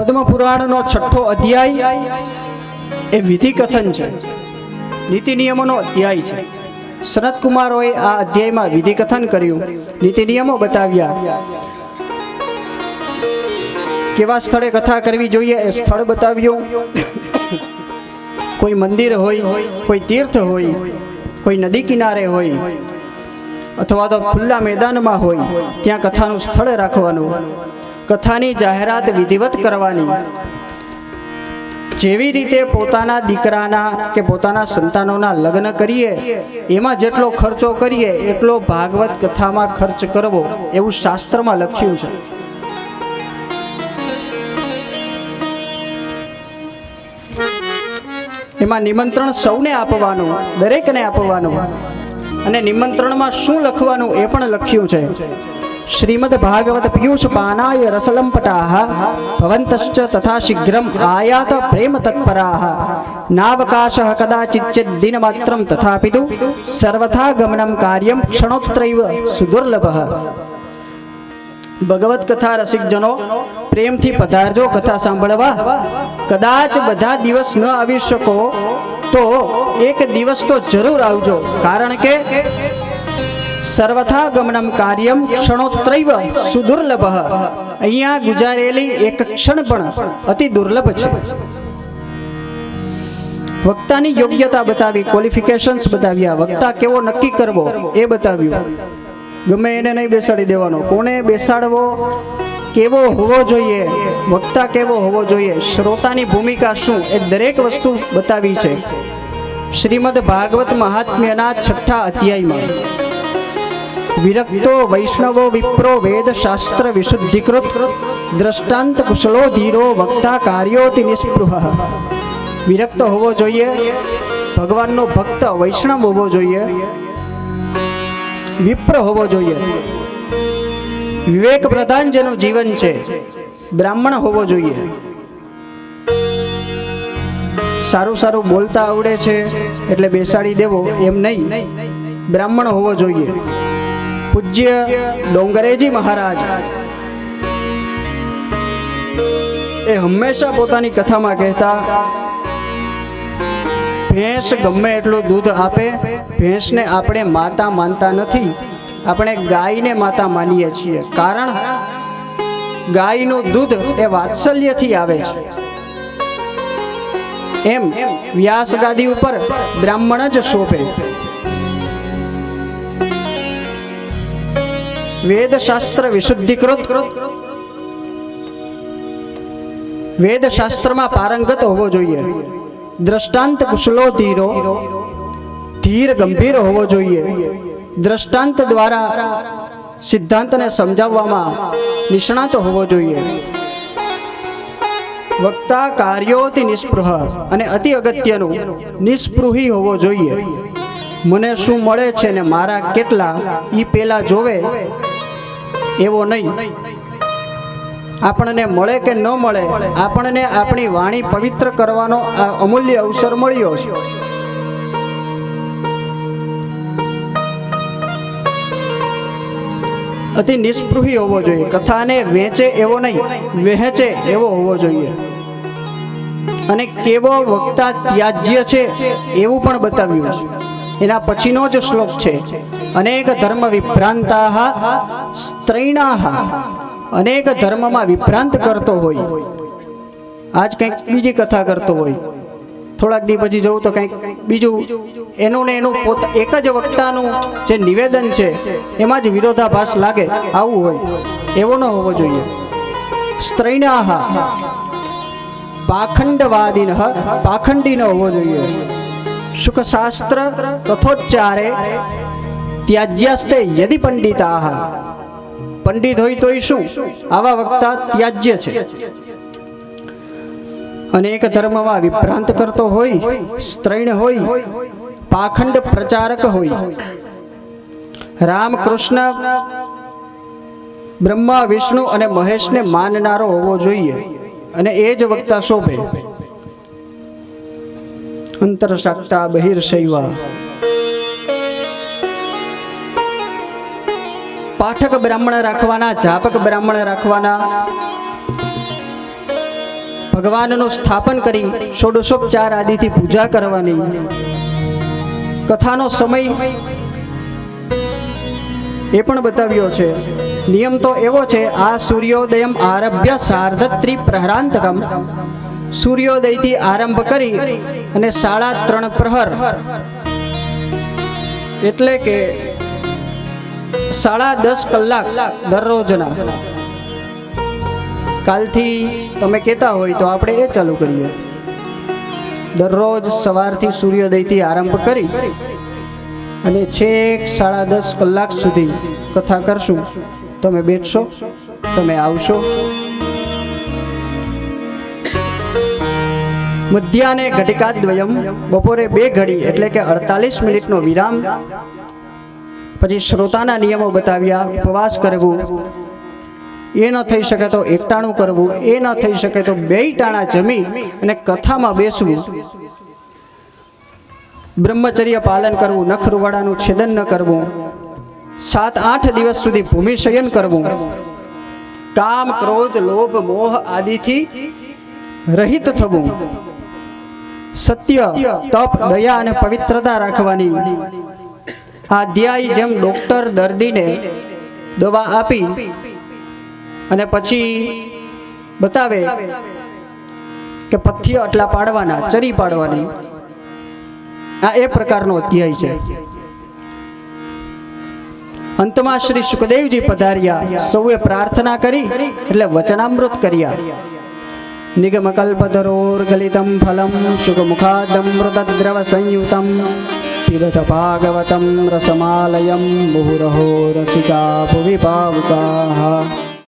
પદ્મ પુરાણનો 6થો અધ્યાય એ વિધિ કથન છે, નીતિ નિયમોનો અધ્યાય છે. સનત કુમારોએ આ અધ્યાયમાં વિધિ કથન કર્યું, નીતિ નિયમો બતાવ્યા, કેવા સ્થળે કથા કરવી જોઈએ એ સ્થળ બતાવ્યું. કોઈ મંદિર હોય, કોઈ તીર્થ હોય, કોઈ નદી કિનારે હોય અથવા તો ખુલ્લા મેદાનમાં હોય, ત્યાં કથાનું સ્થળ રાખવાનું, કથાની જાહેરાત વિધિવત કરવાની. જેવી રીતે પોતાના દીકરાના કે પોતાના સંતાનોના લગ્ન કરીએ એમાં જેટલો ખર્ચો કરીએ એટલો ભાગવત કથામાં ખર્ચ કરવો, એવું શાસ્ત્રમાં લખ્યું છે. એમાં નિમંત્રણ સૌને આપવાનું, દરેકને આપવાનું, અને નિમંત્રણમાં શું લખવાનું એ પણ લખ્યું છે. શ્રીમદ ભાગવત પિયુષ પાનાય રસલંપટાઃ ભવંતશ્ચ તથા શીઘ્રમ આયાત પ્રેમ તત્પરાઃ નાવકાશઃ કદાચિચ્ચિદ દિનમાત્રમ તથાપિતુ સર્વથા ગમનમ કાર્યમ ક્ષણોત્રૈવ સુદુર્લભઃ. ભગવત કથા રસિકજનો પ્રેમથી પધારજો કથા સાંભળવા. કદાચ બધા દિવસ ન આવી શકો તો એક દિવસ તો જરૂર આવજો, કારણ કે સર્વથા ગમનમ કાર્યમ ક્ષણોત્રૈવ સુદુર્લભ. અહીંયા ગુજારેલી એક ક્ષણ પણ અતિ દુર્લભ છે. વક્તાની યોગ્યતા બતાવી, ક્વોલિફિકેશન્સ બતાવ્યા, વક્તા કેવો નક્કી કરવો એ બતાવ્યું. ગમે એને નહીં બેસાડી દેવાનો, કોને બેસાડવો, કેવો હોવો જોઈએ, વક્તા કેવો હોવો જોઈએ, શ્રોતાની ભૂમિકા શું, એ દરેક વસ્તુ બતાવી છે શ્રીમદ ભાગવત મહાત્મ્યના 6થા અધ્યાયમાં. વિરક્તો વૈષ્ણવો વિપ્રો વેદ શાસ્ત્ર વિશુદ્ધિકૃત દ્રષ્ટાંત કુશલો ધીરો વક્તા કાર્યોતિ નિસ્પૃહ. વિરક્ત હોવો જોઈએ, ભગવાનનો ભક્ત વૈષ્ણવ હોવો જોઈએ, વિપ્ર હોવો જોઈએ, વિવેક પ્રધાન જેનું જીવન છે, બ્રાહ્મણ હોવો જોઈએ. સારું સારું બોલતા આવડે છે એટલે બેસાડી દેવો એમ નહીં, બ્રાહ્મણ હોવો જોઈએ. પૂજ્ય ડોંગરેજી મહારાજ એ હંમેશા પોતાની કથામાં કહેતા, ભેંસ ગમે એટલું દૂધ આપે, ભેંસને આપણે માતા માનતા નથી, આપણે ગાયને માતા માનીએ છીએ. કારણ ગાયનું દૂધ એ વાત્સલ્યથી આવે છે. એમ વ્યાસ ગાદી ઉપર બ્રાહ્મણ જ શોભે. વેદ શાસ્ત્ર વિશુદ્ધિકૃત, વેદ શાસ્ત્રમાં પારંગત હોવો જોઈએ. દ્રષ્ટાંત કુશલો ધીરો, ધીર ગંભીર હોવો જોઈએ. દ્રષ્ટાંત દ્વારા સિદ્ધાંતને સમજાવવામાં નિષ્ણાત હોવો જોઈએ. વક્તા કાર્યોથી નિસ્પૃહ, અને અતિ અગત્યનું નિસ્પૃહી હોવો જોઈએ. મને શું મળે છે ને મારા કેટલા ઈ પેલા જોવે એવો નહીં. આપણને મળે કે ન મળે, આપણને આપણી વાણી પવિત્ર કરવાનો આ અમૂલ્ય અવસર મળ્યો છે. અતિ નિસ્પૃહી હોવો જોઈએ. કથાને વેચે એવો નહીં, વહેંચે એવો હોવો જોઈએ. અને કેવો વક્તા ત્યાજ્ય છે એવું પણ બતાવ્યું છે. એના પછીનો જ શ્લોક છે, અનેક ધર્મ વિભ્રાંતાઃ સ્ત્રૈણાઃ. અનેક ધર્મમાં વિભ્રાંત કરતો હોય, આજ કંઈક બીજી કથા કરતો હોય, થોડાક દી પછી જોઉં તો કંઈક બીજું, એનું ને એનું એક જ વક્તાનું જે નિવેદન છે એમાં જ વિરોધાભાસ લાગે, આવું હોય, એવો ન હોવો જોઈએ. સ્ત્રૈણાઃ પાખંડવાદીન, પાખંડી ન હોવો જોઈએ. સુખશાસ્ત્ર તથોચ્ચારે ત્યાજ્યાસ્તે યદિ પંડિતાઃ. પંડિત હોય તોય શું, આવા વક્તા ત્યાજ્ય છે. અનેક ધર્મમાં વિભ્રાંત કરતો હોય, સ્ત્રૈણ હોય, પાખંડ પ્રચારક હોય. રામ કૃષ્ણ બ્રહ્મા વિષ્ણુ અને મહેશને માનનારો હોવો જોઈએ, અને એ જ વક્તા શોભે. અંતરશાક્તા બહિર્શૈવા. પાઠક બ્રાહ્મણ રાખવાના, જાપક બ્રાહ્મણ રાખવાના, ભગવાનનું સ્થાપન કરી ષોડશોપચાર આદિથી પૂજા કરવાની. કથાનો સમય એ પણ બતાવ્યો છે. નિયમ તો એવો છે, આ સૂર્યોદયમ આરભ્ય સાર્ધત્રી પ્રહરાંતકમ, સૂર્યોદયથી આરંભ કરી અને 3.5 પ્રહર એટલે કે 10.5 કલાક દરરોજના. કાલથી તમે કહેતા હોય તો આપણે એ ચાલુ કરીએ. દરરોજ સવારથી સૂર્યોદયથી આરંભ કરી અને છેક 10.5 કલાક સુધી કથા કરશું. તમે બેઠશો, તમે આવશો. મધ્યાહ્ને ઘટિકાદ્વયમ, બપોરે 2 ઘડી એટલે કે 48 મિનિટનો વિરામ. પછી શ્રોતાના નિયમો બતાવ્યા. ઉપવાસ કરવું, એ ન થઈ શકે તો એકટાણું કરવું, એ ન થઈ શકે તો 2 ટાણા જમી અને કથામાં બેસવું. બ્રહ્મચર્ય પાલન કરવું, નખરુવાડાનું છેદન ન કરવું. 7-8 દિવસ સુધી ભૂમિશયન કરવું. કામ, ક્રોધ, લોભ, મોહ આદિથી રહિત થવું. સત્ય, તપ, દયા અને પવિત્રતા રાખવાની. આ અધ્યાય જેમ ડોક્ટર દર્દીને દવા આપી અને પછી બતાવે કે પથ્ય આટલા પાડવાના, ચરી પાડવાની, આ એ પ્રકારનો અધ્યાય છે. અંતમાં શ્રી સુખદેવજી પધાર્યા. સૌએ પ્રાર્થના કરી એટલે વચનામૃત કર્યા. નિગમકલ્પતરોર્ગલિતમ ફલમ સુખમુખાદમૃતદ્રવ સંયુતમ પિબત ભાગવતમ રસમાલયમ મુહુરહો રસિકા ભુવિ ભાવુકાઃ.